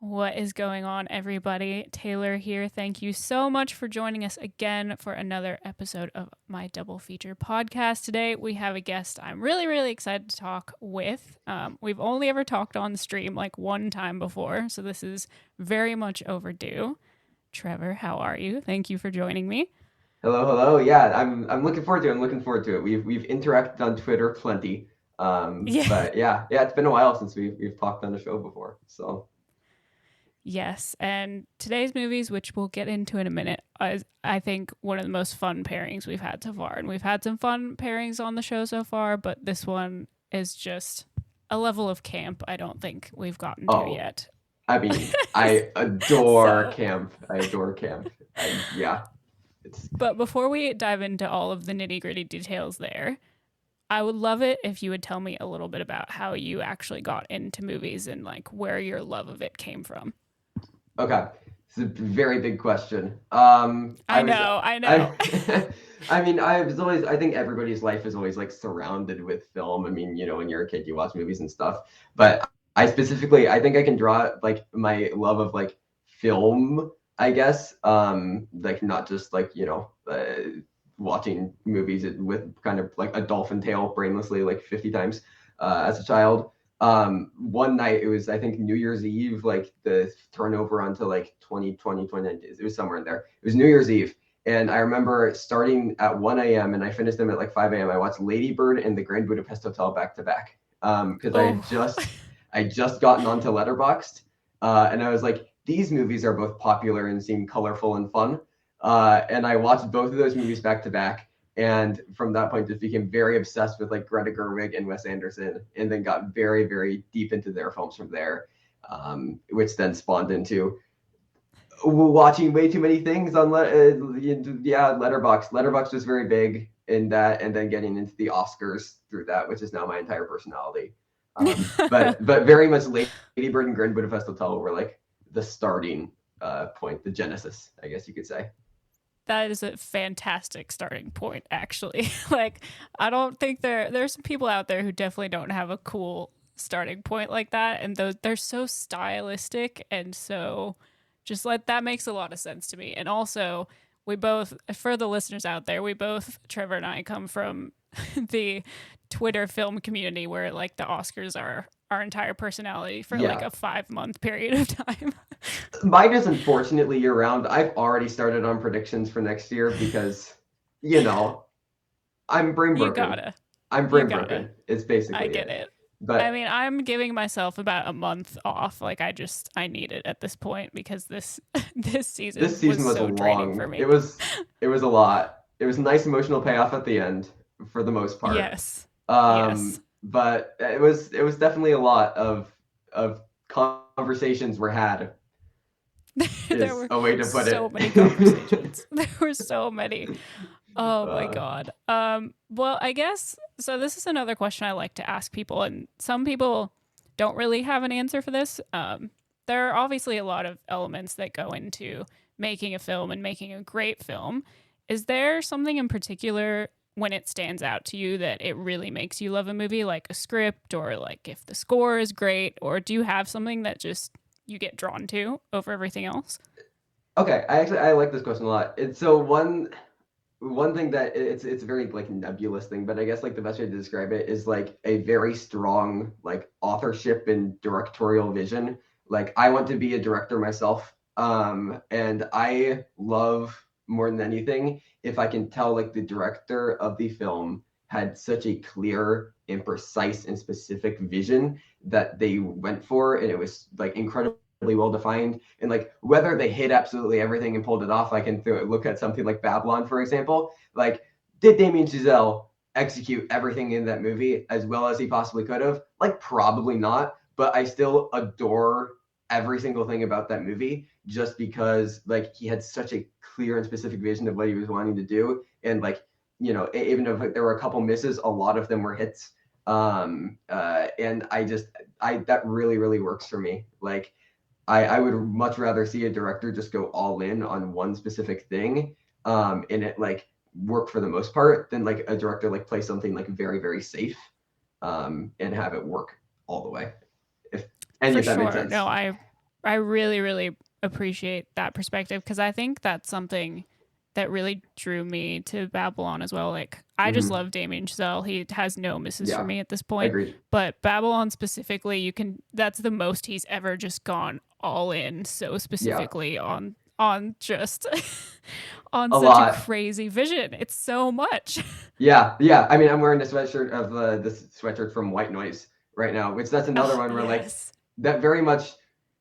What is going on, everybody? Taylor here. Thank you so much for joining us again for another episode of my double feature podcast. Today, we have a guest I'm really, really excited to talk with. We've only ever talked on stream like one time before, so this is very much overdue. Trevor, how are you? Thank you for joining me. Hello, hello. Yeah, I'm looking forward to it. I'm looking forward to it. We've interacted on Twitter plenty. Yeah. But yeah, it's been a while since we've talked on the show before. So Yes, and today's movies, which we'll get into in a minute, is I think one of the most fun pairings we've had so far. And we've had some fun pairings on the show so far, but this one is just a level of camp I don't think we've gotten to oh, yet. I mean, I adore So, camp. I adore camp. Yeah, it's but before we dive into all of the nitty gritty details there, I would love it if you would tell me a little bit about how you actually got into movies and like where your love of it came from. okay. It's a very big question. I know, I know. I, I mean, I was always, I think everybody's life is always like surrounded with film. I mean, when you're a kid, you watch movies and stuff. But I specifically, I think I can draw like my love of like film, I guess. Like not just like, watching movies with kind of like a dolphin tail brainlessly like 50 times as a child. One night it was, I think, New Year's Eve, like the turnover onto like 2020 2019, it was somewhere in there. It was New Year's Eve, and I remember starting at 1 a.m. and I finished them at like 5 a.m. I watched Lady Bird and the Grand Budapest Hotel back to back, because Oh, I just gotten onto Letterboxd, and I was like, these movies are both popular and seem colorful and fun, and I watched both of those movies back to back, and from that point just became very obsessed with like Greta Gerwig and Wes Anderson, and then got very, very deep into their films from there, which then spawned into watching way too many things on Letterbox. Letterbox was very big in that, and then getting into the Oscars through that, which is now my entire personality. But very much Lady Bird and Grand Budapest Hotel were like the starting point, the genesis, I guess you could say. that is a fantastic starting point, actually. Like, I don't think there's some people out there who definitely don't have a cool starting point like that, and those they're so stylistic and so just like that makes a lot of sense to me. And also, we both, for the listeners out there, we both, Trevor and I, come from the Twitter film community where like the Oscars are our entire personality for like Yeah, a 5 month period of time. mine is unfortunately year round. I've already started on predictions for next year because, you know, I'm brain You broken. gotta, I'm you brain gotta. broken. It's I basically get it. it. I But mean, I'm giving myself about a month off. Like I need it at this point because this this this season was season was so draining for long. me. It was a lot. It was a nice emotional payoff at the end for the most part. Yes. Yes. But it was definitely a lot of conversations were had There is were a way to put so it. many conversations. There were so many. Oh my uh, god. Well, I guess so this is another question I like to ask people, and some people don't really have an answer for this. There are obviously a lot of elements that go into making a film and making a great film. Is there something in particular when it stands out to you that it really makes you love a movie, like a script or like if the score is great, or do you have something that just you get drawn to over everything else? okay, I like this question a lot. It's so one thing that it's a very like nebulous thing, but I guess like the best way to describe it is like a very strong like authorship and directorial vision. Like I want to be a director myself, and I love more than anything if I can tell like the director of the film had such a clear and precise and specific vision that they went for, and it was like incredibly well defined, and like whether they hit absolutely everything and pulled it off. I can look at something like Babylon, for example. Like, did Damien Chazelle execute everything in that movie as well as he possibly could have? Like, probably not, but I still adore every single thing about that movie just because like he had such a clear and specific vision of what he was wanting to do, and like, even if there were a couple misses, a lot of them were hits. And I that really, really works for me. Like, I would much rather see a director just go all in on one specific thing, and it like work for the most part than like a director like play something like very, very safe, and have it work all the way. If any For of that makes sure. No, sense. I really, really appreciate that perspective because I think that's something that really drew me to Babylon as well. Like, I just Hmm. love Damien Chazelle. He has no misses for Yeah, me at this point. agreed. But Babylon specifically, that's the most he's ever just gone all in so Yeah, specifically on just on a such a lot. crazy vision. It's so much. Yeah, yeah. I mean, I'm wearing a sweatshirt of this sweatshirt from White Noise right now, which that's another Oh, one where like yes. that very much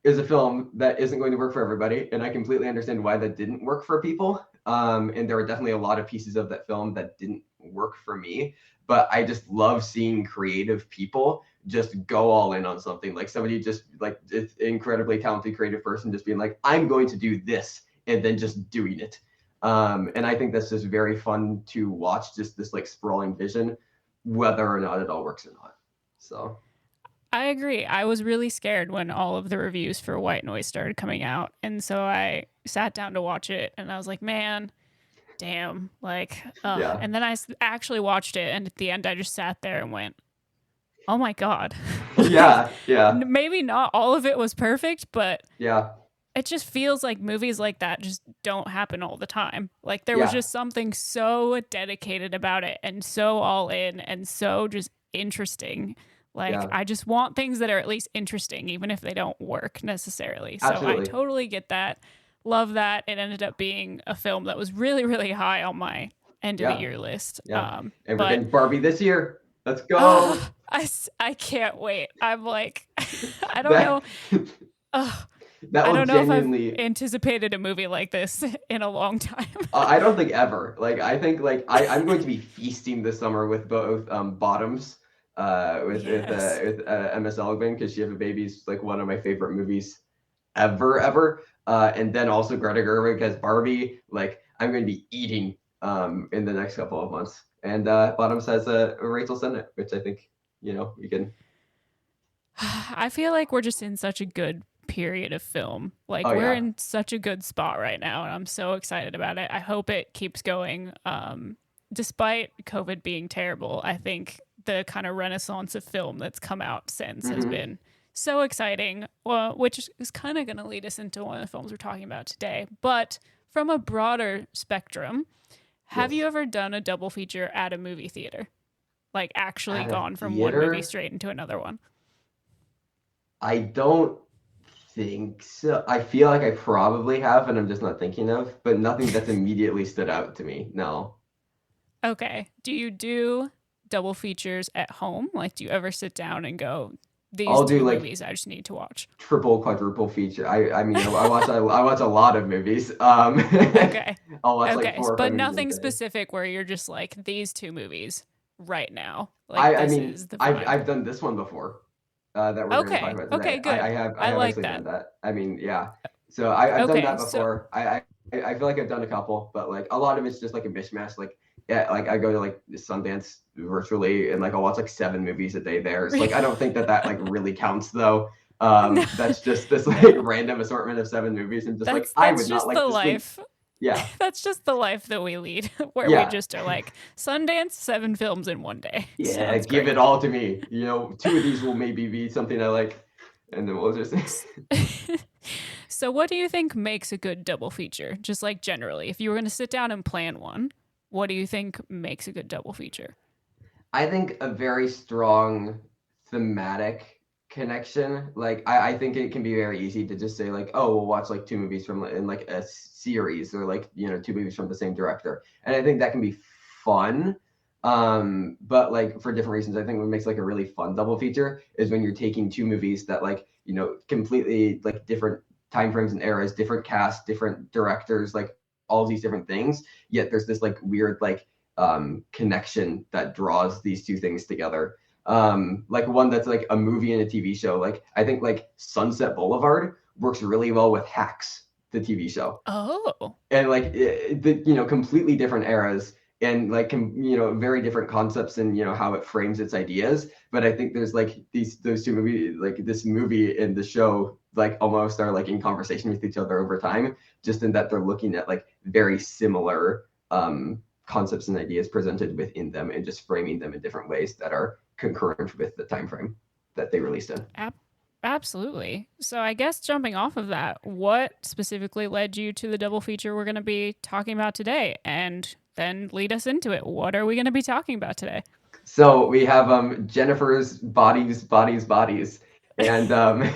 is a film that isn't going to work for everybody, and I completely understand why that didn't work for people. And there were definitely a lot of pieces of that film that didn't work for me, but I just love seeing creative people just go all in on something. Like somebody just like it's incredibly talented creative person just being like, I'm going to do this, and then just doing it. And I think that's just very fun to watch, just this like sprawling vision, whether or not it all works or not. So I agree. I was really scared when all of the reviews for White Noise started coming out. And so I sat down to watch it and I was like, man, damn. Like, yeah, and then actually watched it. And at the end, I just sat there and went, oh my God. Like, yeah, yeah, maybe not all of it was perfect, but yeah, it just feels like movies like that just don't happen all the time. Like, there was yeah, just something so dedicated about it and so all in and so just interesting. Like, yeah. I just want things that are at least interesting, even if they don't work necessarily. So I Absolutely. totally get that. Love that. It ended up being a film that was really, really high on my end of the Yeah, year list. yeah. And we're But getting Barbie this year. Let's go. I can't wait. I'm like, I don't know. That Uh, that I will don't know if I've genuinely. anticipated a movie like this in a long time. I don't think ever. Like I think like I'm going to be feasting this summer with both Bottoms, Yes. with Emma Seligman because She Have a Baby is like one of my favorite movies ever. And then also Greta Gerwig as Barbie. Like I'm going to be eating in the next couple of months. And Bottoms has Rachel Sennett, which I think you can. I feel like we're just in such a good period of film. Like Oh we're yeah. in such a good spot right now and I'm so excited about it. I hope it keeps going. Despite COVID being terrible, I think the kind of renaissance of film that's come out since has Hmm. been so exciting, well, which is kind of going to lead us into one of the films we're talking about today. But from a broader spectrum, have you Yes. ever done a double feature at a movie theater? Like actually At a gone from one movie theater, straight into another one? I don't think so. I feel like I probably have, and I'm just not thinking of, but nothing that's immediately stood out to me. No. Okay. Do you do double features at home? Like, do you ever sit down and go, these I'll do two like movies I just need to watch? triple, quadruple feature. I mean, I watch a lot of movies. Okay. I'll watch like Okay. 4 or 5 But movies in a nothing day. specific where you're just like, these two movies right now. Like, I this mean, is the I've vibe. I've done this one before. That we're going to talk Okay. about Okay. today. I Good. have I I have like actually that. done that. I mean, yeah. So I've done Okay. that So, before. I feel like I've done a couple, but like a lot of it's just like a mishmash. Like yeah, like I go to like Sundance virtually, and like I'll watch like 7 movies a day there. So like I don't think that that like really counts though. no, That's just this like no. random assortment of 7 movies, and just like That's I that's would not just the like to sleep. life. Yeah, That's just the life that we lead, where we yeah, just are like Sundance, 7 films in one day. yeah. Sounds Give great. it all to me. 2 of these will maybe be something I like, and then we'll just. So, what do you think makes a good double feature? Just like generally, if you were going to sit down and plan one, what do you think makes a good double feature? I think a very strong thematic connection. Like I think it can be very easy to just say like, oh, we'll watch like 2 movies from in like a series or like 2 movies from the same director, and I think that can be fun. But like for different reasons, I think what makes like a really fun double feature is when you're taking 2 movies that like completely like different time frames and eras, different cast, different directors, like all these different things. Yet there's this like weird like connection that draws these 2 things together. Like one that's like a movie and a TV show. Like I think like Sunset Boulevard works really well with Hacks, the TV show, Oh, and like completely different eras and like very different concepts and how it frames its ideas. But I think there's like those 2 movies, like this movie and the show, like almost are like in conversation with each other over time, just in that they're looking at like very similar concepts and ideas presented within them and just framing them in different ways that are concurrent with the time frame that they released in. Absolutely. So I guess jumping off of that, what specifically led you to the double feature we're going to be talking about today? And then lead us into it. What are we going to be talking about today? So we have Jennifer's Bodies, Bodies, Bodies, and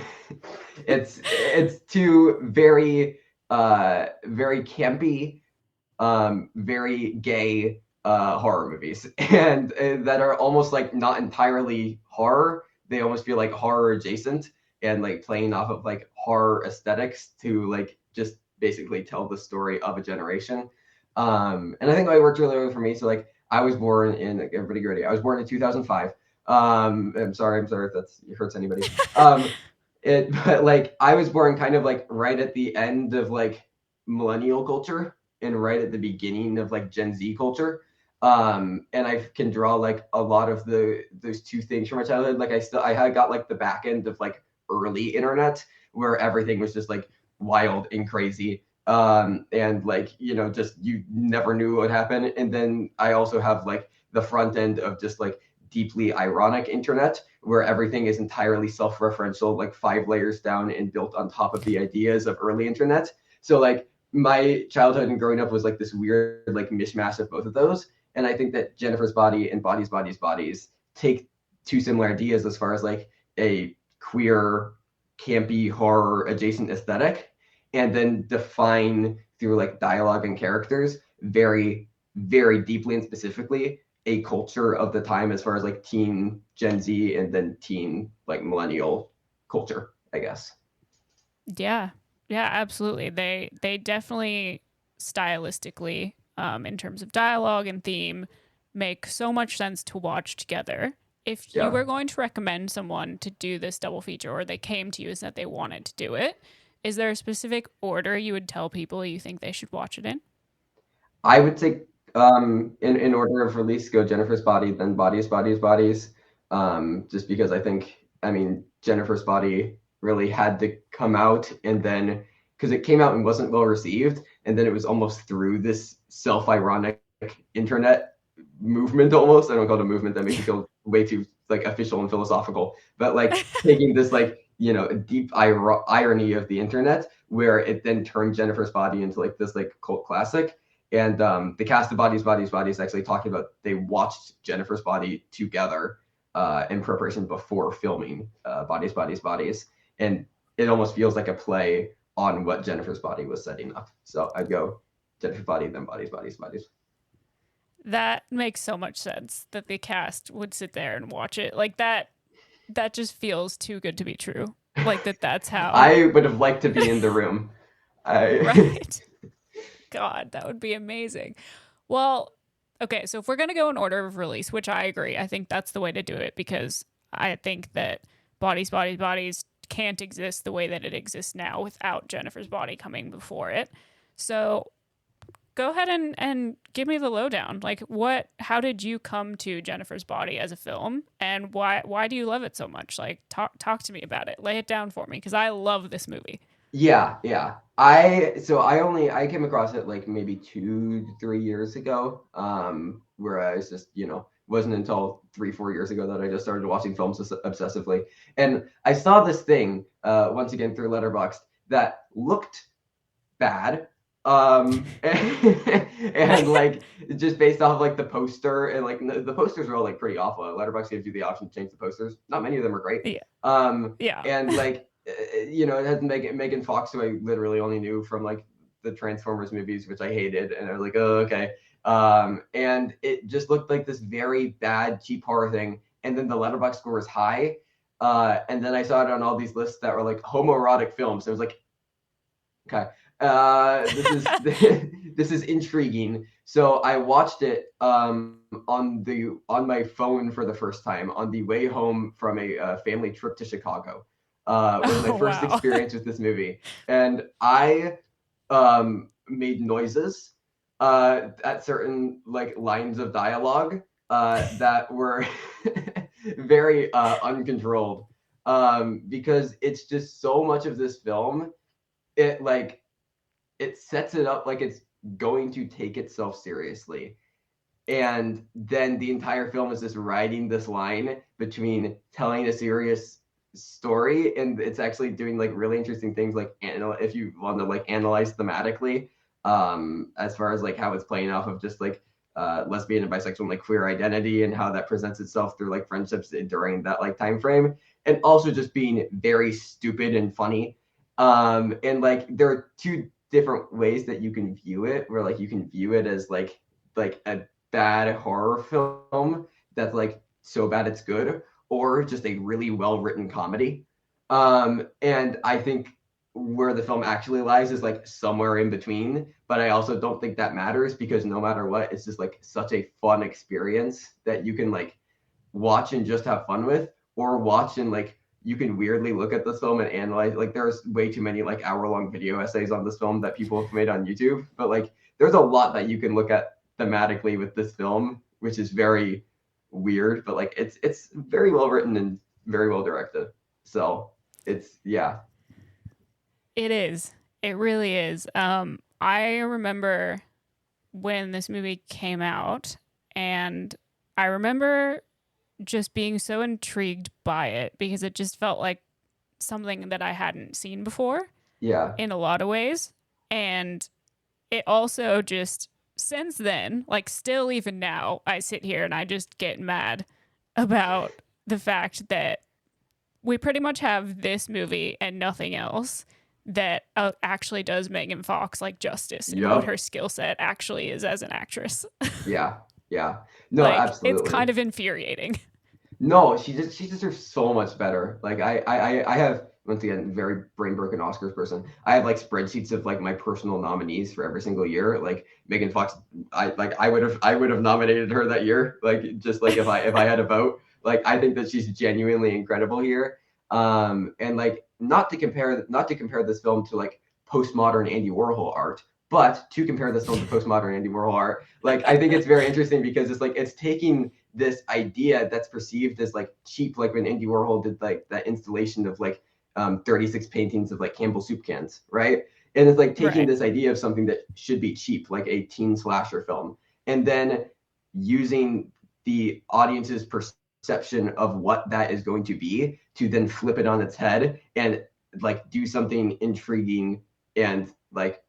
it's two very campy, very gay horror movies, and that are almost like not entirely horror. They almost feel like horror adjacent and like playing off of like horror aesthetics to like just basically tell the story of a generation. And I think it worked really well for me. So like I was born in everybody get ready. I was born in 2005. I'm sorry if that's hurts anybody. But like I was born kind of like right at the end of like millennial culture and right at the beginning of like Gen Z culture. And I can draw like a lot of those two things from my childhood. Like I had got like the back end of like early internet where everything was just like wild and crazy. And like, just you never knew what would happen. And then I also have like the front end of just like deeply ironic internet where everything is entirely self-referential, like 5 layers down and built on top of the ideas of early internet. So like my childhood and growing up was like this weird like mishmash of both of those. And I think that Jennifer's Body and Bodies, Bodies, Bodies take two similar ideas as far as like a queer, campy horror adjacent aesthetic, and then define through like dialogue and characters very, very deeply and specifically a culture of the time as far as like teen Gen Z and then teen like millennial culture, I guess. Yeah. Yeah, absolutely. They definitely stylistically, in terms of dialogue and theme, make so much sense to watch together. If you Yeah. were going to recommend someone to do this double feature or they came to you and said they wanted to do it, is there a specific order you would tell people you think they should watch it in? I would say in order of release, go Jennifer's Body, then Bodies, Bodies, Bodies. Just because I mean, Jennifer's Body really had to come out, and then because it came out and wasn't well received, and then it was almost through this self-ironic internet movement almost. I don't call it a movement, that makes me feel way too like official and philosophical, but like taking this like deep irony of the internet where it then turned Jennifer's Body into like this like cult classic. And the cast of Bodies, Bodies, Bodies actually talking about they watched Jennifer's Body together in preparation before filming Bodies, Bodies, Bodies. And it almost feels like a play on what Jennifer's Body was setting up. So I'd go Jennifer's Body, then Bodies, Bodies, Bodies. That makes so much sense that the cast would sit there and watch it. Like that just feels too good to be true. Like that's how. I would have liked to be in the room. I Right? God, that would be amazing. Well, okay, so if we're going to go in order of release, which I agree, I think that's the way to do it because I think that Bodies, Bodies, Bodies can't exist the way that it exists now without Jennifer's Body coming before it. So go ahead and give me the lowdown. Like how did you come to Jennifer's Body as a film and why do you love it so much? Like talk to me about it. Lay it down for me because I love this movie. Yeah, yeah. I came across it like maybe 2 3 years ago. Where I was just, wasn't until 3 4 years ago that I just started watching films obsessively. And I saw this thing once again through Letterboxd that looked bad. And like just based off of like the poster and like the posters are all like pretty awful. Letterboxd gives you the option to change the posters. Not many of them are great. Yeah. Yeah. And like it has Megan Fox, who I literally only knew from like the Transformers movies, which I hated, and I was like, oh, okay. And it just looked like this very bad cheap horror thing. And then the Letterboxd score was high. And then I saw it on all these lists that were like homoerotic films. I was like, okay, this is this is intriguing. So I watched it on my phone for the first time on the way home from a family trip to Chicago. Was my Oh first wow. experience with this movie, and I made noises at certain like lines of dialogue that were very uncontrolled because it's just so much of this film. It like it sets it up like it's going to take itself seriously. And then the entire film is just riding this line between telling a serious story, and it's actually doing like really interesting things, like if you want to like analyze thematically, as far as like how it's playing off of just like lesbian and bisexual and like queer identity and how that presents itself through like friendships during that like time frame, and also just being very stupid and funny. And like there are two different ways that you can view it, where like you can view it as like a bad horror film that's like so bad it's good, or just a really well written comedy. And I think where the film actually lies is like somewhere in between. But I also don't think that matters, because no matter what, it's just like such a fun experience that you can like watch and just have fun with, or watch and like you can weirdly look at this film and analyze. Like there's way too many like hour-long video essays on this film that people have made on YouTube, but like there's a lot that you can look at thematically with this film, which is very weird, but like it's very well written and very well directed. So it's yeah. It is. It really is. I remember when this movie came out, and I remember just being so intrigued by it because it just felt like something that I hadn't seen before Yeah. in a lot of ways. And it also just, since then, like still even now, I sit here and I just get mad about the fact that we pretty much have this movie and nothing else that actually does Megan Fox like justice in what Yep. her skill set actually is as an actress. Yeah. Yeah. No, Like it's absolutely. kind of infuriating. No, she deserves so much better. Like I have, once again, very brain broken Oscars person. I have like spreadsheets of like my personal nominees for every single year. Like Megan Fox, I would have nominated her that year. Like just like if I had a vote. Like I think that she's genuinely incredible here. And like not to compare this film to like postmodern Andy Warhol art, but to compare this film to postmodern Andy Warhol art. Like I think it's very interesting because it's like it's taking this idea that's perceived as like cheap, like when Andy Warhol did like that installation of like 36 paintings of like Campbell soup cans, right? And it's like taking Right. this idea of something that should be cheap, like a teen slasher film, and then using the audience's perception of what that is going to be to then flip it on its head and like do something intriguing and like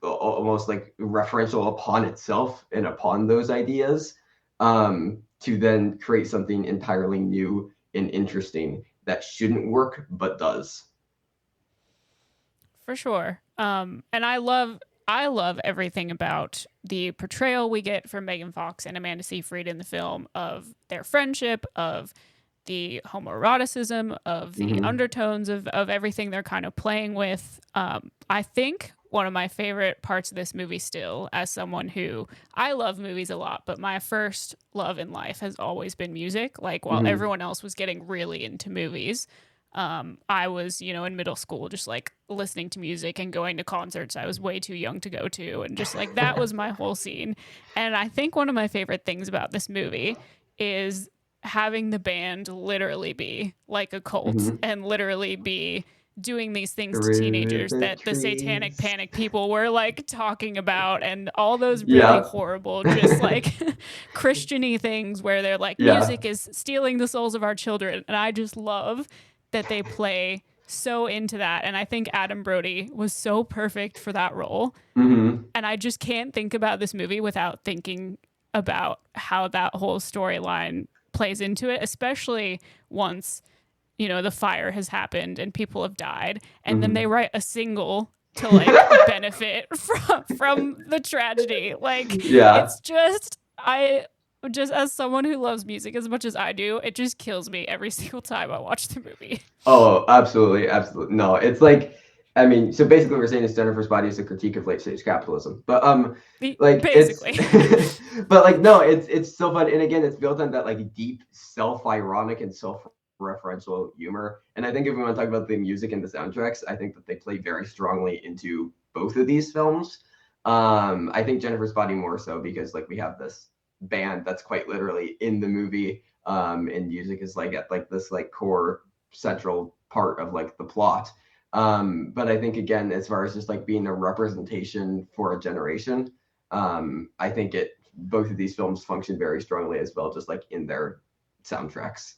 almost like referential upon itself and upon those ideas, to then create something entirely new and interesting that shouldn't work but does. For sure. And I love everything about the portrayal we get from Megan Fox and Amanda Seyfried in the film of their friendship, of the homoeroticism, of the Mm-hmm. undertones of everything they're kind of playing with. I think one of my favorite parts of this movie, still, as someone who I love movies a lot, but my first love in life has always been music. Like while Mm-hmm. everyone else was getting really into movies, I was, in middle school, just like listening to music and going to concerts I was way too young to go to. And just like that was my whole scene. And I think one of my favorite things about this movie is having the band literally be like a cult Mm-hmm. and literally be doing these things to Through teenagers the that the satanic trees. panic people were like talking about, and all those really Yeah. horrible just like christiany things where they're like Yeah. music is stealing the souls of our children, and I just love that they play so into that. And I think Adam Brody was so perfect for that role. Mm-hmm. And I just can't think about this movie without thinking about how that whole storyline plays into it, especially once, the fire has happened and people have died. And then they Mm-hmm. write a single to like benefit from the tragedy. Like Yeah. it's just I just as someone who loves music as much as I do, it just kills me every single time I watch the movie. Oh, absolutely, absolutely. No, it's like, I mean, so basically, what we're saying is Jennifer's Body is a critique of late stage capitalism, but like it's, Basically. but like no, it's so fun, and again, it's built on that like deep self-ironic and self-referential humor. And I think if we want to talk about the music and the soundtracks, I think that they play very strongly into both of these films. I think Jennifer's Body more so because like we have this band that's quite literally in the movie, and music is like at like this like core central part of like the plot. But I think again, as far as just like being a representation for a generation, I think it both of these films function very strongly as well, just like in their soundtracks.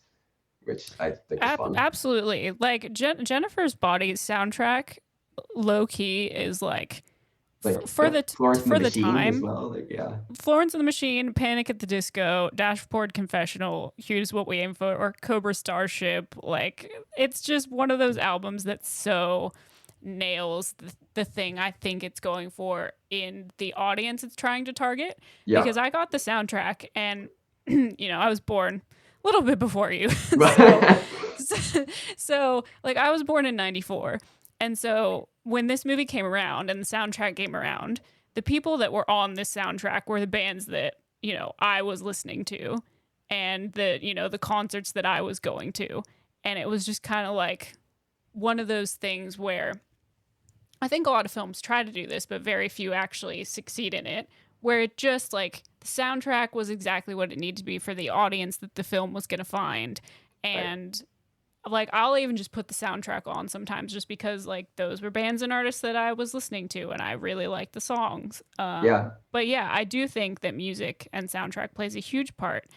which I think is fun. Absolutely. Like Jennifer's Body's soundtrack, low key is like Like yeah, Florence and the for the Machine as time. well. Like yeah, Florence and the Machine, Panic at the Disco, Dashboard Confessional, Here's What We Aim For, or Cobra Starship. Like, it's just one of those albums that so nails the thing I think it's going for in the audience it's trying to target. yeah. Because I got the soundtrack and, I was born a little bit before you. So, like, I was born in 94. And so when this movie came around and the soundtrack came around, the people that were on this soundtrack were the bands that, I was listening to and the concerts that I was going to. And it was just kind of like one of those things where I think a lot of films try to do this, but very few actually succeed in it, where it just like the soundtrack was exactly what it needed to be for the audience that the film was going to find. Right. And like I'll even just put the soundtrack on sometimes just because like those were bands and artists that I was listening to and I really liked the songs. Yeah. But yeah, I do think that music and soundtrack plays a huge part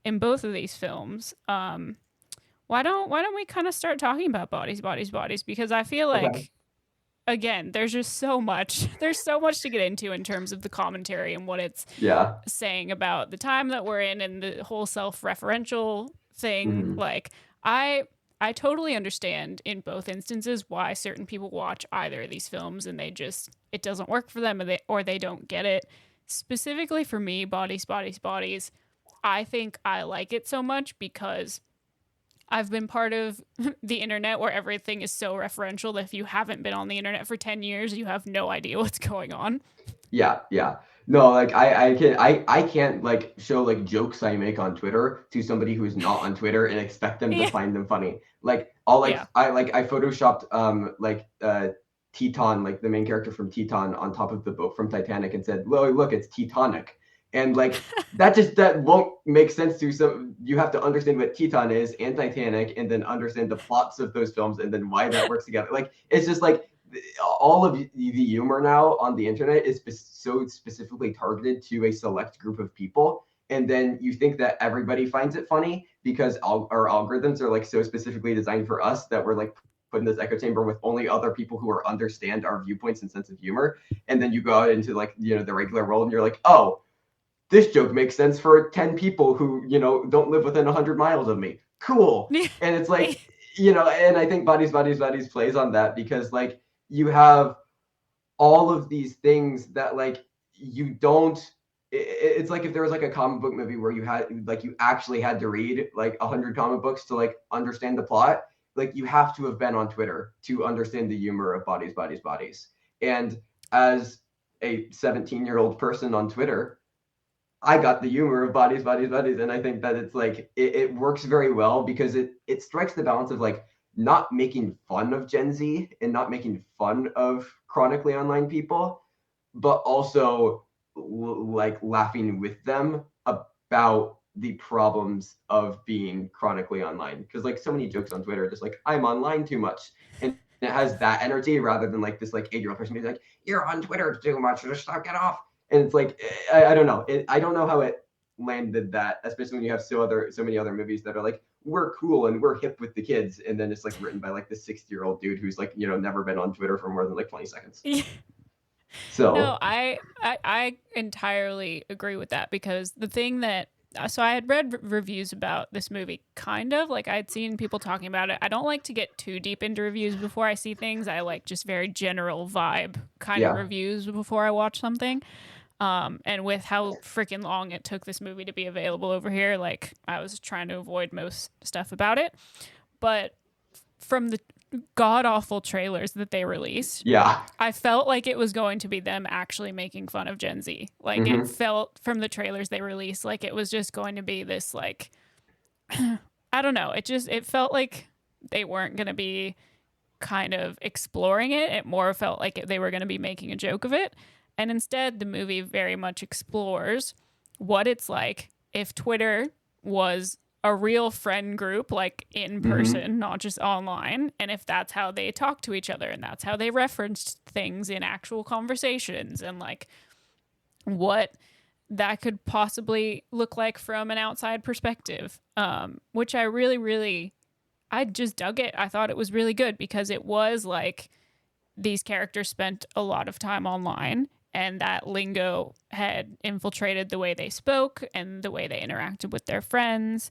in both of these films. Why don't we kind of start talking about Bodies, Bodies, Bodies? Because I feel Okay. like again, there's just so much. There's so much to get into in terms of the commentary and what it's Yeah. saying about the time that we're in and the whole self-referential thing. Hmm. Like I totally understand in both instances why certain people watch either of these films and it doesn't work for them or they don't get it. Specifically for me, Bodies, Bodies, Bodies, I think I like it so much because I've been part of the internet where everything is so referential that if you haven't been on the internet for 10 years, you have no idea what's going on. Yeah, yeah. No, like I can't like show like jokes I make on Twitter to somebody who's not on Twitter and expect them to Yeah. find them funny. Like all like Yeah. I photoshopped Teton, like the main character from Teton on top of the boat from Titanic and said, look, it's Teutonic. And like that won't make sense to some. You have to understand what Teton is and Titanic and then understand the plots of those films and then why that works together. Like it's just like all of the humor now on the internet is so specifically targeted to a select group of people, and then you think that everybody finds it funny because our algorithms are like so specifically designed for us that we're like put in this echo chamber with only other people who are understand our viewpoints and sense of humor, and then you go out into like the regular world and you're like, oh, this joke makes sense for 10 people who don't live within 100 miles of me. Cool. And it's like, and I think Bodies, Bodies, Bodies plays on that because like you have all of these things that like you don't. It's like if there was like a comic book movie where you actually had to read like 100 comic books to like understand the plot. Like you have to have been on Twitter to understand the humor of Bodies, Bodies, Bodies. And as a 17-year-old person on Twitter, I got the humor of Bodies, Bodies, Bodies, and I think that it's like it works very well because it strikes the balance of like not making fun of Gen Z and not making fun of chronically online people, but also like laughing with them about the problems of being chronically online. Because like so many jokes on Twitter are just like I'm online too much, and it has that energy rather than like this like 8-year-old person being like you're on Twitter too much, just get off. And it's like I don't know. I don't know how it landed that, especially when you have so many other movies that are like we're cool and we're hip with the kids, and then it's like written by like this 60-year-old dude who's like never been on Twitter for more than like 20 seconds. No, So I entirely agree with that because the thing that so I had read reviews about this movie kind of like I'd seen people talking about it. I don't like to get too deep into reviews before I see things. I like just very general vibe kind of yeah, reviews before I watch something. And with how freaking long it took this movie to be available over here, like I was trying to avoid most stuff about it. But from the god awful trailers that they released, yeah, I felt like it was going to be them actually making fun of Gen Z. Like it hmm, felt from the trailers they released like it was just going to be this like I don't know. It felt like they weren't going to be kind of exploring it. It more felt like they were going to be making a joke of it. And instead, the movie very much explores what it's like if Twitter was a real friend group, like in hmm, person, not just online, and if that's how they talk to each other and that's how they referenced things in actual conversations, and like what that could possibly look like from an outside perspective, which I really, really, I just dug it. I thought it was really good because it was like these characters spent a lot of time online and that lingo had infiltrated the way they spoke and the way they interacted with their friends.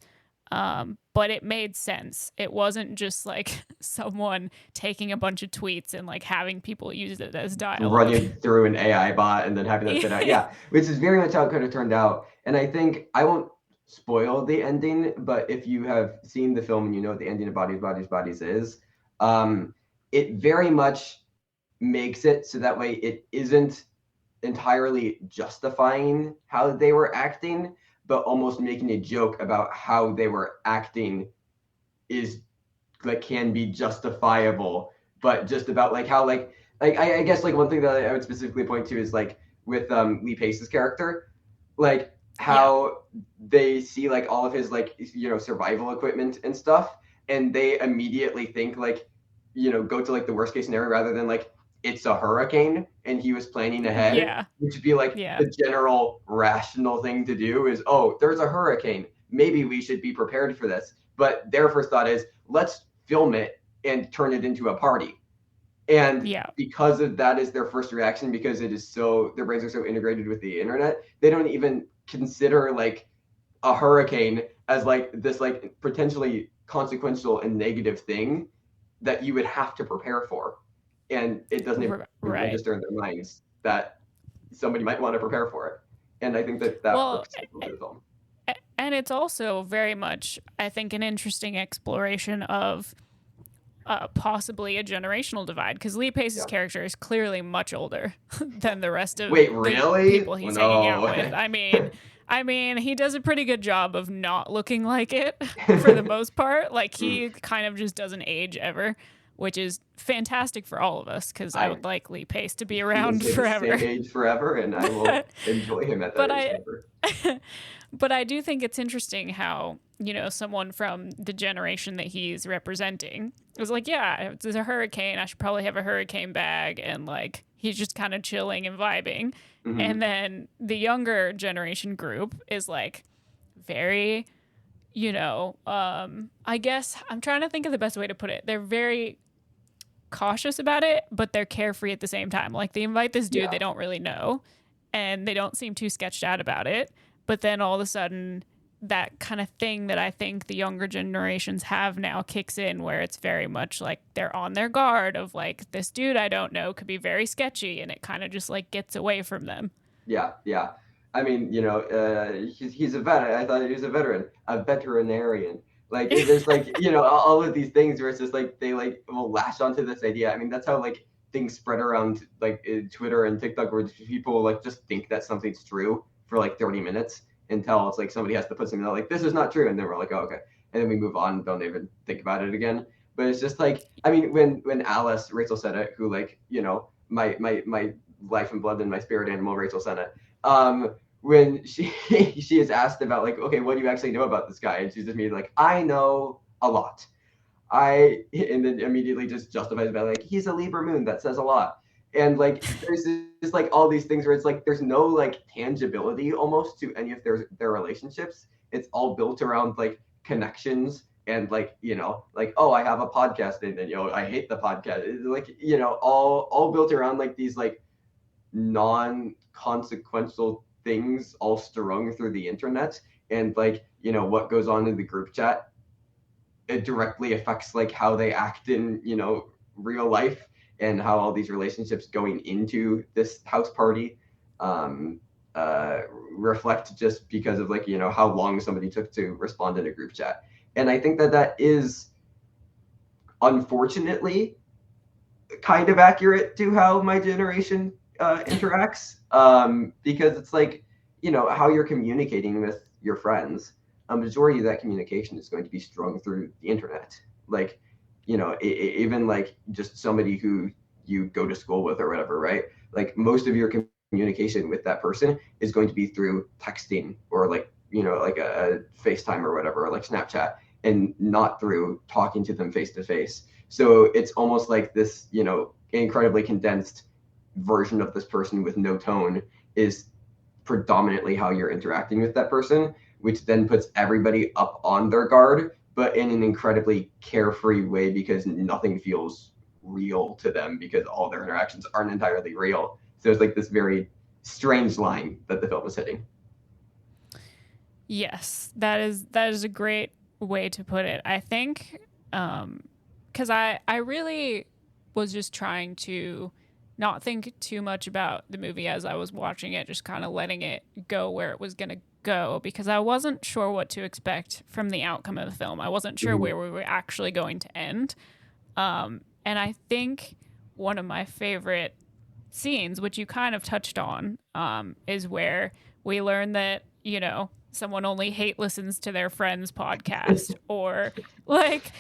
But it made sense. It wasn't just like someone taking a bunch of tweets and like having people use it as dialogue. Running through an AI bot and then having that spit out. Yeah, which is very much how it could have turned out. And I think I won't spoil the ending, but if you have seen the film and you know what the ending of Bodies is, it very much makes it so that way it isn't entirely justifying how they were acting, but almost making a joke about how they were acting is like can be justifiable, but just about like how I guess like one thing that I would specifically point to is like with Lee Pace's character, like Yeah. how they see like all of his like survival equipment and stuff, and they immediately think like go to like the worst case scenario rather than like it's a hurricane and he was planning ahead, Yeah. which would be like Yeah. the general rational thing to do is, oh, there's a hurricane, maybe we should be prepared for this. But their first thought is, let's film it and turn it into a party. And Yeah. because of that is their first reaction, because it is so their brains are so integrated with the internet, they don't even consider like a hurricane as like this like potentially consequential and negative thing that you would have to prepare for. And it doesn't even Right. register in their minds that somebody might want to prepare for it. And I think that that Well, works so well through the film. and it's also very much, I think, an interesting exploration of possibly a generational divide because Lee Pace's Yeah. character is clearly much older than the rest of Wait, the really? people he's hanging out No. with. I mean, he does a pretty good job of not looking like it for the most part. Like he kind of just doesn't age ever, which is fantastic for all of us because I I would like Lee Pace to be He will around stay the forever. same age forever, and I will but enjoy him at that but age I forever. but I do think it's interesting how, someone from the generation that he's representing was like, yeah, if there's a hurricane, I should probably have a hurricane bag. And like, he's just kind of chilling and vibing. Mm-hmm. And then the younger generation group is like very, I guess I'm trying to think of the best way to put it. They're very cautious about it, but they're carefree at the same time. Like they invite this dude they Yeah, don't really know and they don't seem too sketched out about it. But then all of a sudden, that kind of thing that I think the younger generations have now kicks in where it's very much like they're on their guard of like, this dude I don't know could be very sketchy and it kind of just like gets away from them. yeah, yeah. I mean, he's a vet. I thought he was a veteran, a veterinarian. Like, there's like, all of these things where it's just like they like will latch onto this idea. I mean, that's how like things spread around like Twitter and TikTok, where people like just think that something's true for like 30 minutes until it's like somebody has to put something out like this is not true, and then we're like, oh, okay, and then we move on, don't even think about it again. But it's just like, I mean, when Rachel said it, who like my life and blood and my spirit animal, Rachel Sennett, when she she is asked about like, okay, what do you actually know about this guy, and she's just immediately like, I know a lot. And then immediately just justifies by like, he's a Libra moon, that says a lot. And like there's just like all these things where it's like there's no like tangibility almost to any of their relationships. It's all built around like connections and like like, oh, I have a podcast and then I hate the podcast. It's like all built around like these like non-consequential things all strung through the internet. And like what goes on in the group chat, it directly affects like how they act in real life, and how all these relationships going into this house party um, reflect just because of like how long somebody took to respond in a group chat. And I think that that is unfortunately kind of accurate to how my generation interacts, because it's like how you're communicating with your friends. A majority of that communication is going to be strung through the internet. Like even like just somebody who you go to school with or whatever, right? Like most of your communication with that person is going to be through texting or like like a FaceTime or whatever, or like Snapchat, and not through talking to them face to face. So it's almost like this incredibly condensed version of this person with no tone is predominantly how you're interacting with that person, which then puts everybody up on their guard, but in an incredibly carefree way because nothing feels real to them because all their interactions aren't entirely real. So it's like this very strange line that the film is hitting. Yes, that is a great way to put it. I think because I really was just trying to not think too much about the movie as I was watching it, just kind of letting it go where it was going to go because I wasn't sure what to expect from the outcome of the film. I wasn't sure Mm-hmm. where we were actually going to end. And I think one of my favorite scenes, which you kind of touched on, is where we learn that, someone only hate listens to their friend's podcast or like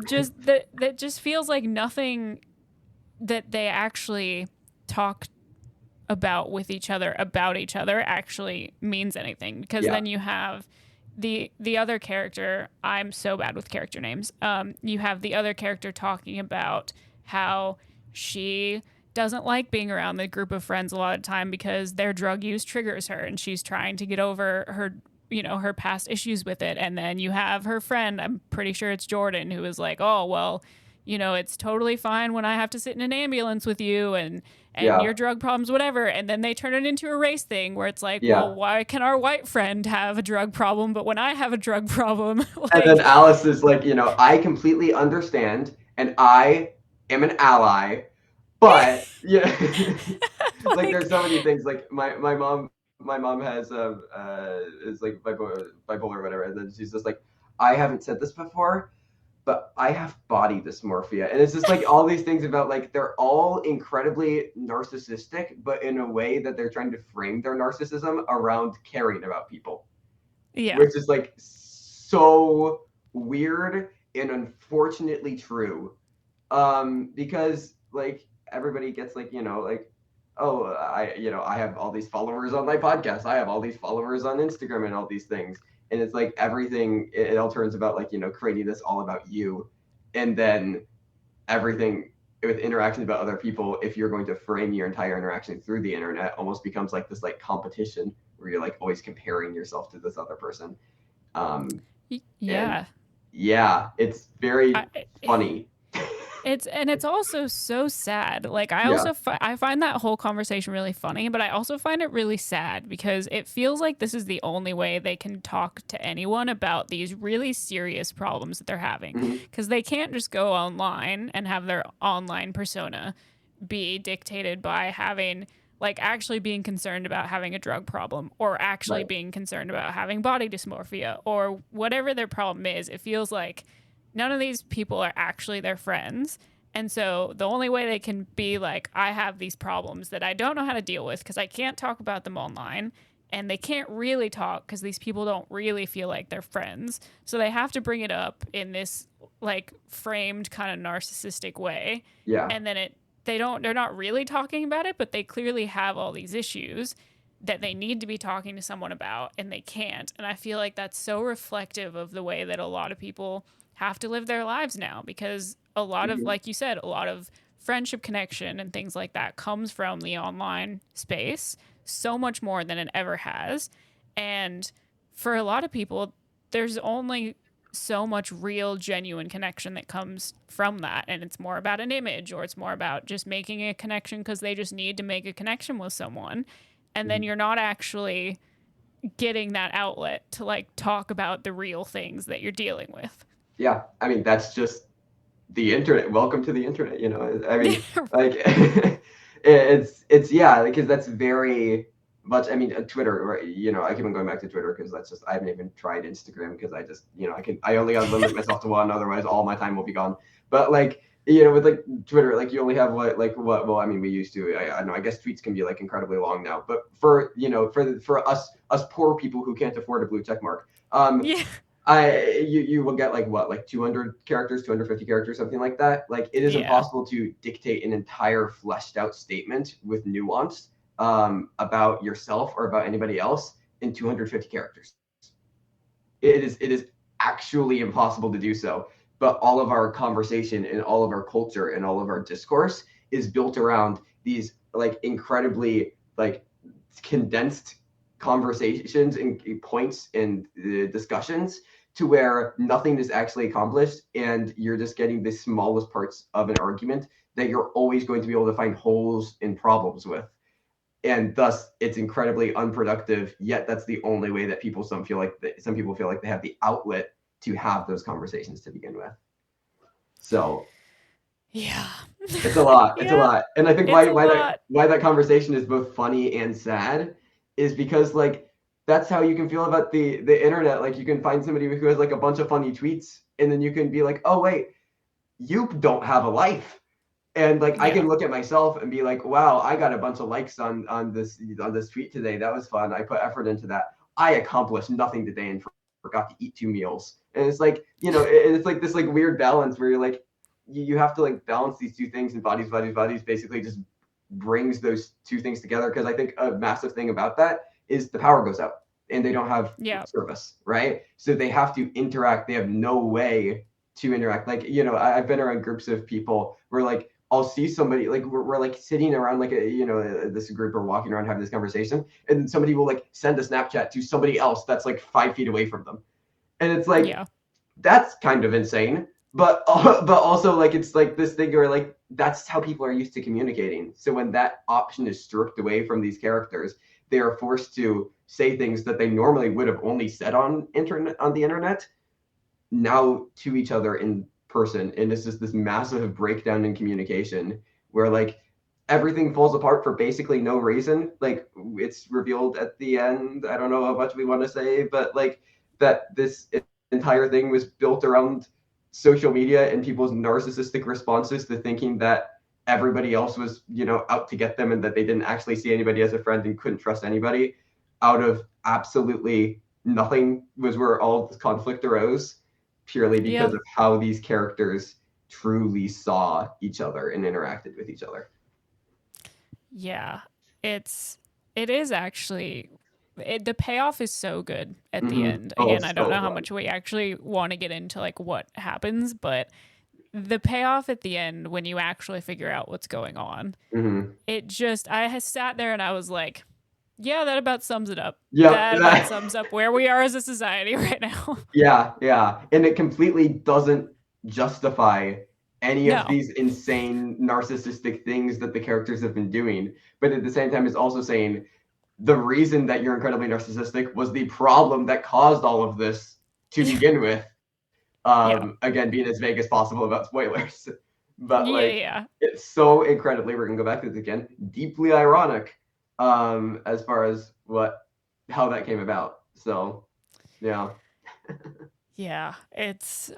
just that just feels like nothing that they actually talk about each other actually means anything because Yeah. then you have the other character. I'm so bad with character names. You have the other character talking about how she doesn't like being around the group of friends a lot of time because their drug use triggers her and she's trying to get over her past issues with it. And then you have her friend, I'm pretty sure it's Jordan, who is like, oh well, it's totally fine when I have to sit in an ambulance with you and Yeah. your drug problems, whatever. And then they turn it into a race thing where it's like, well, Yeah. why can our white friend have a drug problem, but when I have a drug problem, And then like, Alice is like, I completely understand and I am an ally, but yeah, like like, there's so many things. Like my mom has is like bipolar or whatever, and then she's just like, I haven't said this before, but I have body dysmorphia. And it's just like all these things about like they're all incredibly narcissistic, but in a way that they're trying to frame their narcissism around caring about people, yeah, which is like so weird and unfortunately true. Because like everybody gets like, like, oh, I have all these followers on my podcast. I have all these followers on Instagram and all these things. And it's like everything, it all turns about like, creating this all about you. And then everything with interactions about other people, if you're going to frame your entire interaction through the internet, almost becomes like this like competition where you're like always comparing yourself to this other person. Um, and yeah. yeah, it's very I, funny. it's also so sad. Like I Yeah. also I find that whole conversation really funny, but I also find it really sad because it feels like this is the only way they can talk to anyone about these really serious problems that they're having Mhm. because they can't just go online and have their online persona be dictated by having like actually being concerned about having a drug problem or actually Right. being concerned about having body dysmorphia or whatever their problem is. It feels like none of these people are actually their friends. And so the only way they can be like, I have these problems that I don't know how to deal with because I can't talk about them online. And they can't really talk because these people don't really feel like they're friends. So they have to bring it up in this like framed kind of narcissistic way. Yeah. And then they're not really talking about it, but they clearly have all these issues that they need to be talking to someone about and they can't. And I feel like that's so reflective of the way that a lot of people have to live their lives now because a lot of, Mhm. like you said, a lot of friendship connection and things like that comes from the online space so much more than it ever has. And for a lot of people, there's only so much real, genuine connection that comes from that. And it's more about an image or it's more about just making a connection because they just need to make a connection with someone. And then Mhm. you're not actually getting that outlet to like talk about the real things that you're dealing with. Yeah. I mean, that's just the internet. Welcome to the internet. I Yeah, mean, like, it's yeah, because that's very much. I mean, Twitter. Right? I keep on going back to Twitter because that's just. I haven't even tried Instagram because I just, I only got to limit myself to one. Otherwise, all my time will be gone. But like, with like Twitter, like you only have what? Well, I mean, we used to. I don't know. I guess tweets can be like incredibly long now. But for for us poor people who can't afford a blue check mark, yeah, you will get like what, like 200 characters, 250 characters, something like that. Like it is yeah. impossible to dictate an entire fleshed out statement with nuance about yourself or about anybody else in 250 characters. It is actually impossible to do so. But all of our conversation and all of our culture and all of our discourse is built around these like incredibly like condensed conversations and points and discussions to where nothing is actually accomplished and you're just getting the smallest parts of an argument that you're always going to be able to find holes and problems with. And thus it's incredibly unproductive, yet that's the only way that some people feel like they have the outlet to have those conversations to begin with. So Yeah. it's a lot. It's a Yeah, lot. And I think it's why a why that lot. why that conversation is both funny and sad is because like that's how you can feel about the internet. Like you can find somebody who has like a bunch of funny tweets and then you can be like, "Oh wait, you don't have a life." And like I Yeah. can look at myself and be like, "Wow, I got a bunch of likes on this tweet today. That was fun. I put effort into that. I accomplished nothing today and forgot to eat 2 meals." And it's like, it's like this like weird balance where you're like you have to like balance these two things, and bodies basically just brings those two things together, because I think a massive thing about that is the power goes out and they don't have Yeah. service, right? So they have to interact. They have no way to interact. Like, I've been around groups of people where like I'll see somebody like we're like sitting around like this group or walking around having this conversation, and somebody will like send a Snapchat to somebody else that's like 5 feet away from them, and it's like Yeah. that's kind of insane. But but also like it's like this thing where like that's how people are used to communicating. So when that option is stripped away from these characters, they are forced to say things that they normally would have only said on the internet now to each other in person. And it's just this massive breakdown in communication where like everything falls apart for basically no reason. Like it's revealed at the end. I don't know how much we want to say, but like that this entire thing was built around social media and people's narcissistic responses to thinking that everybody else was, out to get them, and that they didn't actually see anybody as a friend and couldn't trust anybody. Out of absolutely nothing was where all this conflict arose, purely because Yeah. of how these characters truly saw each other and interacted with each other. Yeah. It's it is actually the payoff is so good at the Mm-hmm. end. Oh, Again, I don't so know how fun. much we actually want to get into like what happens, but the payoff at the end when you actually figure out what's going on, Mm-hmm. it just I sat there and I was like, yeah, that about sums it up. Yep. That about sums up where we are as a society right now. Yeah, yeah. And it completely doesn't justify any of No. these insane narcissistic things that the characters have been doing. But at the same time, it's also saying the reason that you're incredibly narcissistic was the problem that caused all of this to Yeah. begin with. Yeah. Again, being as vague as possible about spoilers. But Yeah, like yeah. it's so incredibly, we're gonna go back to this again, deeply ironic, as far as how that came about. So yeah. Yeah. It's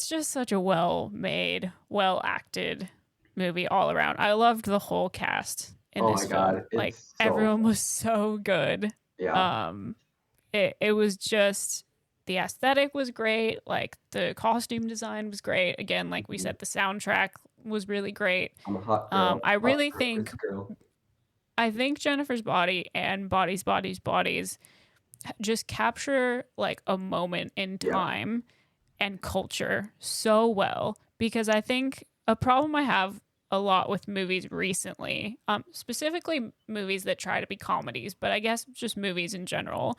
just such a well-made, well-acted movie all around. I loved the whole cast in Oh this my film. god, Like it's so everyone fun. was so good. Yeah. Um it was just the aesthetic was great, like the costume design was great. Again, like we Mhm. said, the soundtrack was really great. I'm a hot girl, I hot really British think girl. Jennifer's Body and Bodies just capture like a moment in Yeah. time and culture so well, because I think a problem I have a lot with movies recently, specifically movies that try to be comedies, but I guess just movies in general,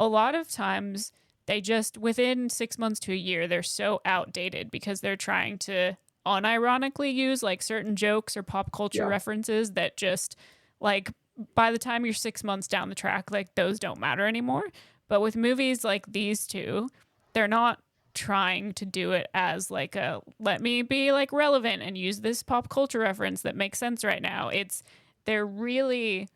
a lot of times they just within 6 months to a year they're so outdated because they're trying to unironically use like certain jokes or pop culture Yeah. references that just like by the time you're 6 months down the track, like those don't matter anymore. But with movies like these two, they're not trying to do it as like a let me be like relevant and use this pop culture reference that makes sense right now. They're really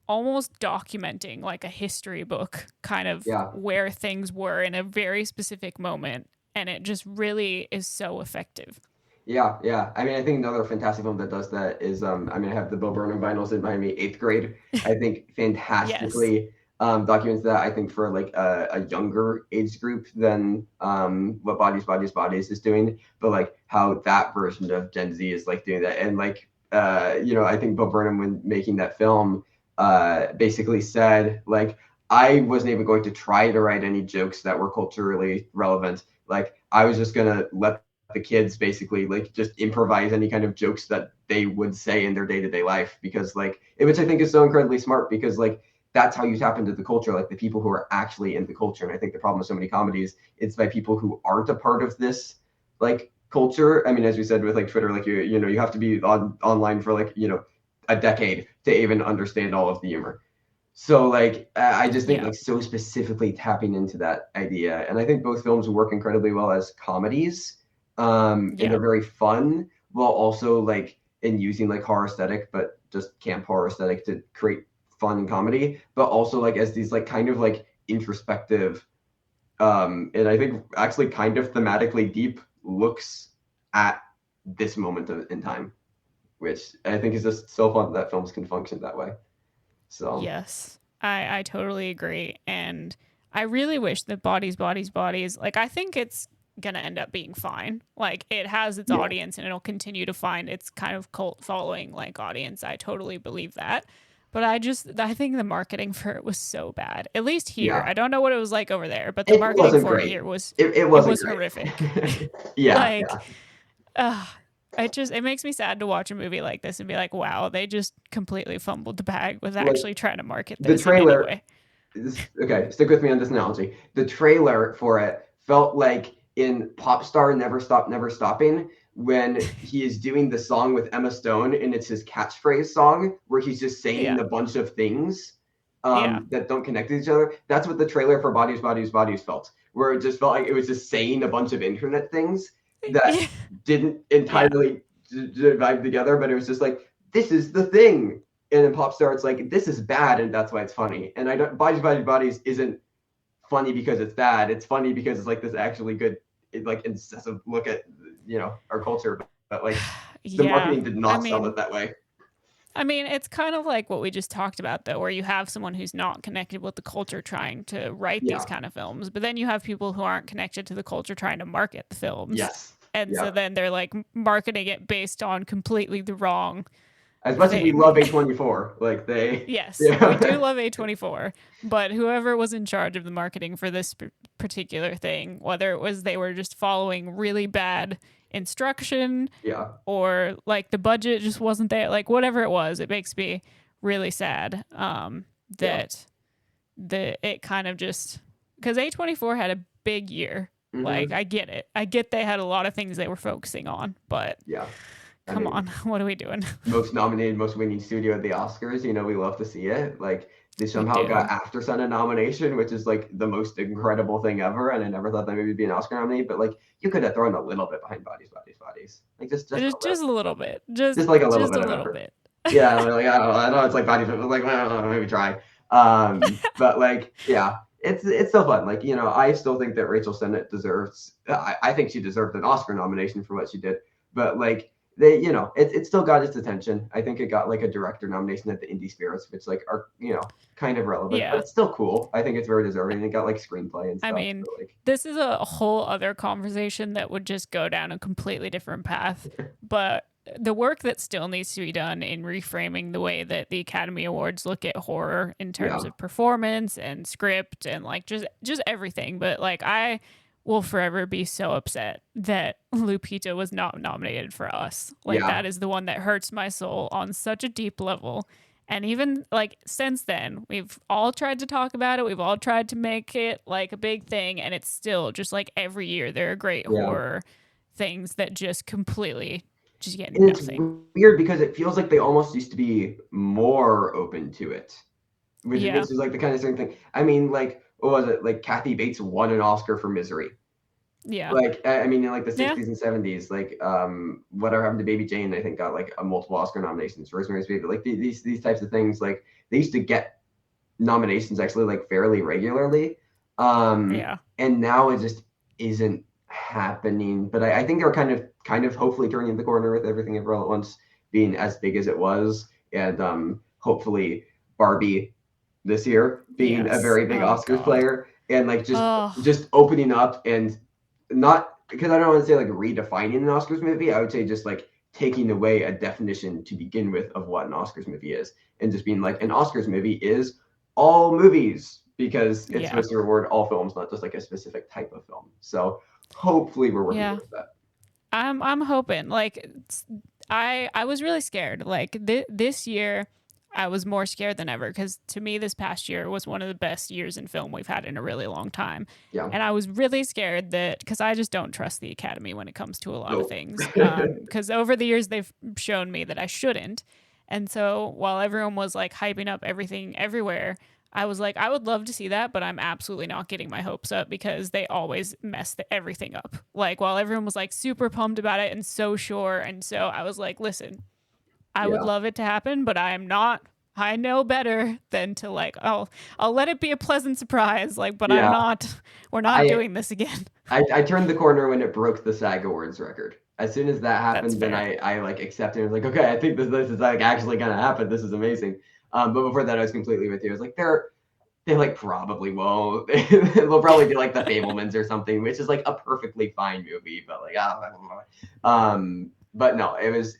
almost documenting like a history book kind of Yeah. where things were in a very specific moment, and it just really is so effective. Yeah, yeah. I mean, I think another fantastic film that does that is I mean, I have the Bo Burnham vinyls in Miami, eighth grade. I think Yes. fantastically documents that. I think for like a younger age group than what Bodies is doing, but like how that version of Gen Z is like doing that, and like I think Bo Burnham, when making that film, basically said like I wasn't even going to try to write any jokes that were culturally relevant. Like I was just gonna let the kids basically like just improvise any kind of jokes that they would say in their day-to-day life, because like which I think is so incredibly smart, because like that's how you tap into the culture, like the people who are actually in the culture. And I think the problem with so many comedies, it's by people who aren't a part of this like culture. I mean, as we said with like Twitter, like you have to be online for like a decade to even understand all of the humor. So like I just think Yeah. like so specifically tapping into that idea, and I think both films work incredibly well as comedies, and Yeah. they're very fun while also like in using like horror aesthetic, but just camp horror aesthetic to create fun and comedy, but also like as these like kind of like introspective, and I think actually kind of thematically deep looks at this moment in time, which I think is just so fun that films can function that way. So Yes. I totally agree. And I really wish that Bodies, like, I think it's going to end up being fine. Like, it has its yeah, audience and it'll continue to find its kind of cult following, like, audience. I totally believe that. But I think the marketing for it was so bad. At least here. yeah. I don't know what it was like over there, but the It marketing wasn't for it great. here was, It it wasn't was great. horrific. Yeah, Like, yeah. uh, it makes me sad to watch a movie like this and be like, wow, they just completely fumbled the bag with Like actually trying to market the this in any trailer. way. Okay, stick with me on this analogy. The trailer for it felt like in Pop Star Never Stop Never Stopping when he is doing the song with Emma Stone and it's his catchphrase song where he's just saying Yeah. a bunch of things Yeah. that don't connect to each other. That's what the trailer for Bodies felt, where it just felt like it was just saying a bunch of internet things that didn't Yeah. entirely vibe together, but it was just like, this is the thing. And then Pop Star, it's like, this is bad, and that's why it's funny. And I don't, Bodies isn't funny because it's bad. It's funny because it's like this actually good, like incisive look at our culture. But like the Yeah. marketing did I not sell mean, it that way. it's kind of like what we just talked about, though, where you have someone who's not connected with the culture trying to write these Yeah. kind of films, but then you have people who aren't connected to the culture trying to market the films. Yes. And so Yeah. then they're like marketing it based on completely the wrong As much as we thing. love A24, like they, Yes, we do yeah, love A24, but whoever was in charge of the marketing for this particular thing, whether it was they were just following really bad instruction yeah, or like the budget just wasn't there, like whatever it was, it makes me really sad yeah. that it kind of just, because A24 had a big year. Like, Hmm. I get it. I get they had a lot of things they were focusing on, but Yeah. I come mean, on, what are we doing? most nominated, most winning studio at the Oscars. We love to see it. Like they We somehow got do. After Sun a nomination, which is like the most incredible thing ever. And I never thought that movie would be an Oscar nominee. But like you could have thrown a little bit behind Bodies. Like just a little Just a bit, little bit. Just just like a little just bit a of little effort. bit. Yeah, like I know it's like Bodies, but like well, maybe try. But like yeah. It's still fun. Like, I still think that Rachel Sennett deserves. I think she deserved an Oscar nomination for what she did. But like, it still got its attention. I think it got like a director nomination at the Indie Spirits, which like are kind of relevant, but Yeah. it's still cool. I think it's very deserving. It got like screenplay and I stuff. mean, So like, this is a whole other conversation that would just go down a completely different path. But the work that still needs to be done in reframing the way that the Academy Awards look at horror in terms yeah, of performance and script and like just everything. But like I will forever be so upset that Lupita was not nominated for Us. Like yeah, that is the one that hurts my soul on such a deep level. And even like since then, we've all tried to talk about it. We've all tried to make it like a big thing. And it's still just like every year, there are great yeah. horror things that just completely just get And it's nothing. weird because it feels like they almost used to be more open to it, which Yeah. is like the kind of same thing. I mean, like, what was it? Like Kathy Bates won an Oscar for Misery. Yeah. Like, I mean, in like the Yeah. 60s and 70s, like Whatever Happened to Baby Jane, I think got like a multiple Oscar nominations. Rosemary's Baby, like these types of things, like they used to get nominations actually like fairly regularly, Yeah. and now it just isn't happening. But I think they're kind of hopefully turning the corner with Everything Everywhere All at Once being as big as it was, and hopefully Barbie this year being a Yes. very big Oh Oscars God. player, and like just Oh. just opening up and not because I don't want to say like redefining an Oscars movie. I would say just like taking away a definition to begin with of what an Oscars movie is, and just being like an Oscars movie is all movies because it's Yeah. supposed to reward all films, not just like a specific type of film. So hopefully we're working Yeah. towards that. I'm hoping like I was really scared like this year. I was more scared than ever because to me, this past year was one of the best years in film we've had in a really long time. Yeah. And I was really scared that because I just don't trust the Academy when it comes to a lot of No. things. Because over the years, they've shown me that I shouldn't. And so while everyone was like hyping up everything everywhere, I was like, I would love to see that, but I'm absolutely not getting my hopes up because they always mess everything up. Like, while everyone was like super pumped about it and so sure. And so I was like, listen, I would Yeah. love it to happen, but I am not. I know better than to like, oh, I'll let it be a pleasant surprise. Like, but I'm Yeah. not. We're not I doing this again. I turned the corner when it broke the SAG Awards record. As soon as that That's happened, then fair. I like accepted. I was like, okay, I think this is like actually gonna happen. This is amazing. But before that, I was completely with you. I was like, they like probably won't. They'll probably do like The Fablemans or something, which is like a perfectly fine movie, but like but no, it was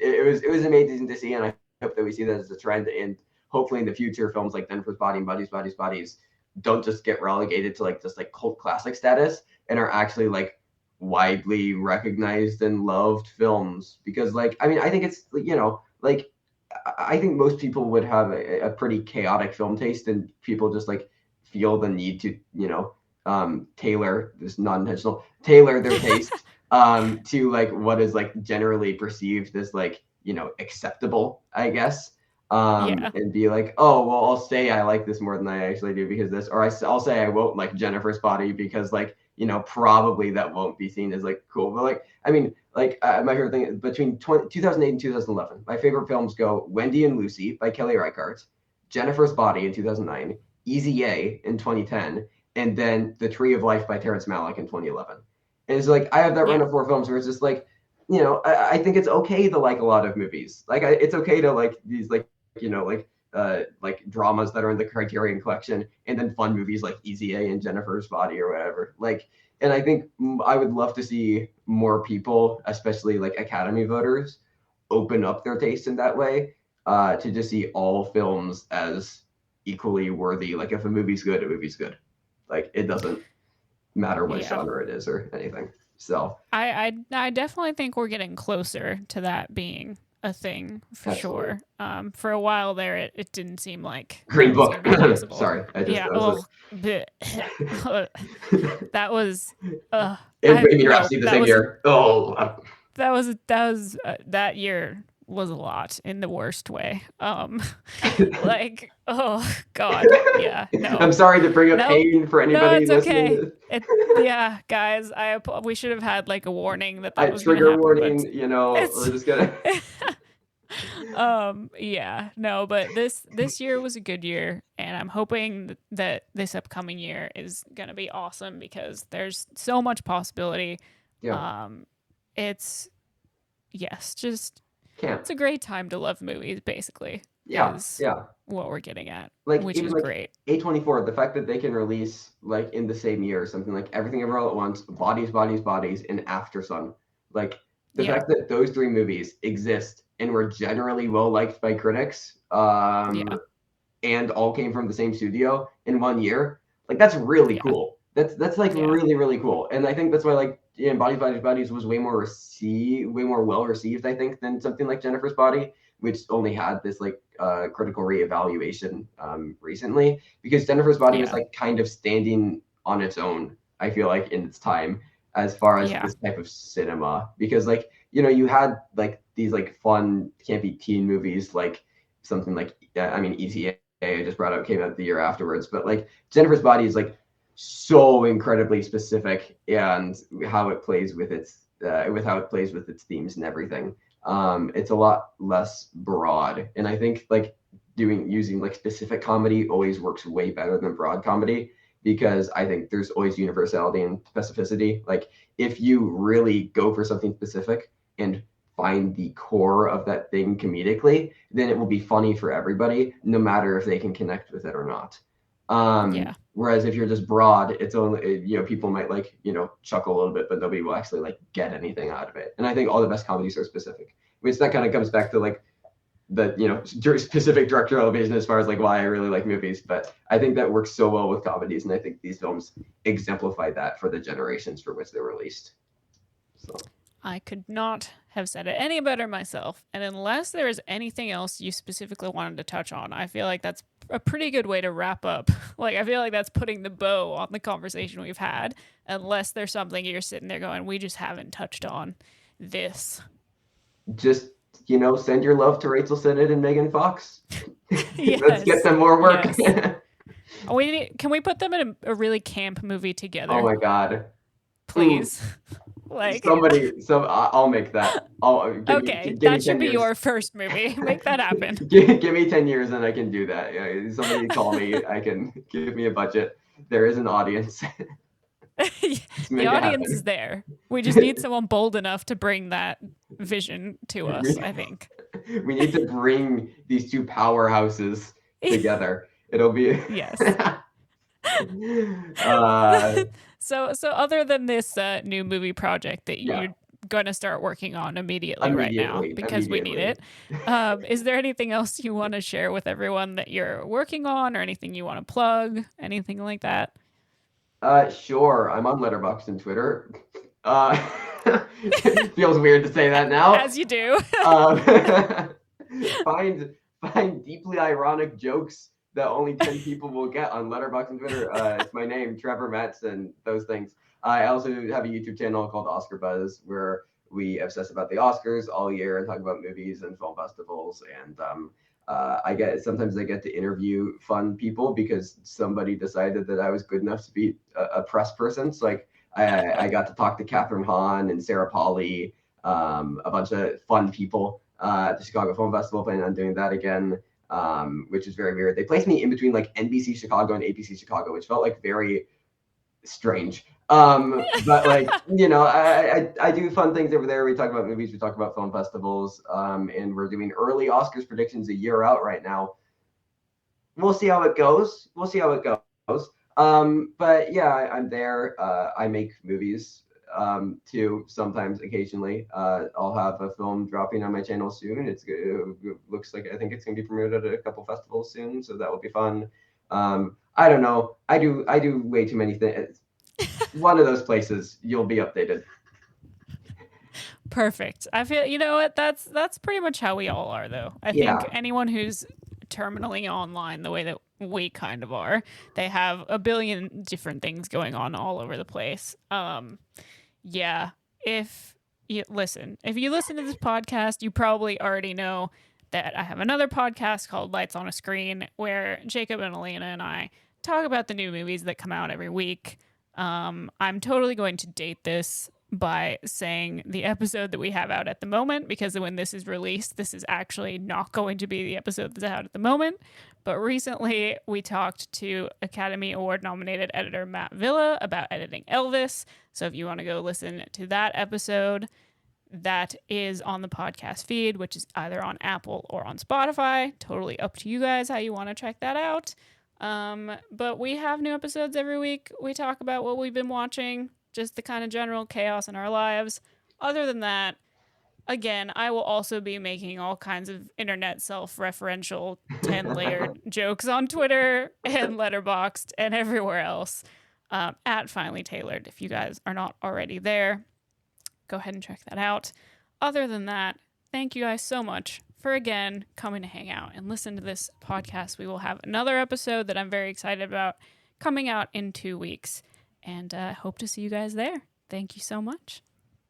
amazing to see, and I hope that we see that as a trend, and hopefully in the future, films like Denver's Body and Bodies don't just get relegated to like just like cult classic status and are actually like widely recognized and loved films. Because like I mean, I think it's like I think most people would have a pretty chaotic film taste, and people just like feel the need to tailor this non-intentional tailor their taste to like what is like generally perceived as like acceptable, I guess. Yeah. And be like, oh well, I'll say I like this more than I actually do because this, or I'll say I won't like Jennifer's Body because like probably that won't be seen as like cool. But like I mean, like my favorite thing between 2008 and 2011, my favorite films go Wendy and Lucy by Kelly Reichardt, Jennifer's Body in 2009, Easy A in 2010, and then The Tree of Life by Terrence Malick in 2011. And it's like I have that run Yeah. of four films where it's just like, I think it's okay to like a lot of movies. Like it's okay to like these like dramas that are in the Criterion Collection, and then fun movies like Easy A and Jennifer's Body or whatever. Like, and I think I would love to see more people, especially like Academy voters, open up their taste in that way, to just see all films as equally worthy. Like if a movie's good, a movie's good. Like it doesn't matter what Yeah. genre it is or anything. So I definitely think we're getting closer to that being a thing for absolutely. sure. For a while there, it didn't seem like Green that was Book. going to be possible. Sorry, I just Yeah. that was Oh, that was. and I Bohemian no. Rhapsody the same year. Oh, That year was a lot in the worst way. Like, oh God, yeah, I'm no, sorry to bring up no, pain for no, anybody it's okay. listening. Yeah, guys, we should have had like a warning that I that was gonna trigger happen, but warning. We're it's, just gonna. yeah, no, but this year was a good year, and I'm hoping that this upcoming year is gonna be awesome because there's so much possibility. Yeah, Um, it's yes, just can't. it's a great time to love movies, basically, Yeah, is yeah. what we're getting at, Like which even is like great. A24, the fact that they can release like in the same year something like Everything Ever All at Once, Bodies, and After Sun. Like the Yeah, fact that those three movies exist and were generally well liked by critics, yeah, and all came from the same studio in one year, like that's really yeah, cool. That's like yeah, really really cool, and I think that's why like Bodies was way more well received, I think, than something like Jennifer's Body, which only had this like critical reevaluation recently, because Jennifer's Body was yeah, like kind of standing on its own. I feel like in its time as far as yeah, this type of cinema, because like you had like these like fun campy teen movies like something like I mean Easy I just brought up came out the year afterwards, but like Jennifer's Body is like so incredibly specific and how it plays with its themes and everything. It's a lot less broad, and I think like using like specific comedy always works way better than broad comedy, because I think there's always universality and specificity. Like if you really go for something specific and find the core of that thing comedically, then it will be funny for everybody, no matter if they can connect with it or not. yeah, Whereas if you're just broad, it's only people might like chuckle a little bit, but nobody will actually like get anything out of it. And I think all the best comedies are specific, which that kind of comes back to like the specific directorial vision as far as like why I really like movies. But I think that works so well with comedies, and I think these films exemplify that for the generations for which they're released. So I could not have said it any better myself. And unless there is anything else you specifically wanted to touch on, I feel like that's a pretty good way to wrap up. Like, I feel like that's putting the bow on the conversation we've had, unless there's something you're sitting there going, we just haven't touched on this. Just, send your love to Rachel Sennett and Megan Fox. Let's get Yes. them more work. Yes. Can we put them in a really camp movie together? Oh my God. Please. Like, I'll make that. okay, give me that should 10 be years. your first movie. Make that happen. Give me 10 years and I can do that. Somebody call me. I can give me a budget. There is an audience. The audience is there. We just need someone bold enough to bring that vision to us, I think. We need to bring these two powerhouses together. It'll be yes. uh, so other than this new movie project that you're going to start working on immediately right now because we need it, is there anything else you want to share with everyone that you're working on, or anything you want to plug, anything like that? Sure. I'm on Letterboxd and Twitter. Feels weird to say that now. As you do. Find deeply ironic jokes that only 10 people will get on Letterboxd and Twitter. It's my name, Trevor Metz, and those things. I also have a YouTube channel called Oscar Buzz, where we obsess about the Oscars all year and talk about movies and film festivals. And sometimes I get to interview fun people because somebody decided that I was good enough to be a press person. So like I got to talk to Catherine Hahn and Sarah Polley, a bunch of fun people at the Chicago Film Festival. Planning on doing that again, which is very weird. They placed me in between like NBC Chicago and ABC Chicago, which felt like very strange. But like, I do fun things over there. We talk about movies, we talk about film festivals, and we're doing early Oscars predictions a year out right now. We'll see how it goes. But yeah, I'm there. I make movies too, sometimes, occasionally. I'll have a film dropping on my channel soon. It looks like I think it's gonna be promoted at a couple festivals soon, so that will be fun. I don't know. I do way too many things. One of those places, you'll be updated. Perfect. I feel, you know what, that's pretty much how we all are, though. I think anyone who's terminally online the way that we kind of are, they have a billion different things going on all over the place. Yeah. If you listen to this podcast, you probably already know that I have another podcast called Lights on a Screen, where Jacob and Elena and I talk about the new movies that come out every week. I'm totally going to date this by saying the episode that we have out at the moment, because when this is released, this is actually not going to be the episode that's out at the moment. But recently we talked to Academy Award nominated editor Matt Villa about editing Elvis. So if you want to go listen to that episode, that is on the podcast feed, which is either on Apple or on Spotify. Totally up to you guys how you want to check that out. But we have new episodes every week. We talk about what we've been watching, just the kind of general chaos in our lives. Other than that, again, I will also be making all kinds of internet self-referential 10-layered jokes on Twitter and Letterboxd and everywhere else, at Finally Tailored. If you guys are not already there, go ahead and check that out. Other than that, thank you guys so much for, again, coming to hang out and listen to this podcast. We will have another episode that I'm very excited about coming out in 2 weeks, and I hope to see you guys there. Thank you so much.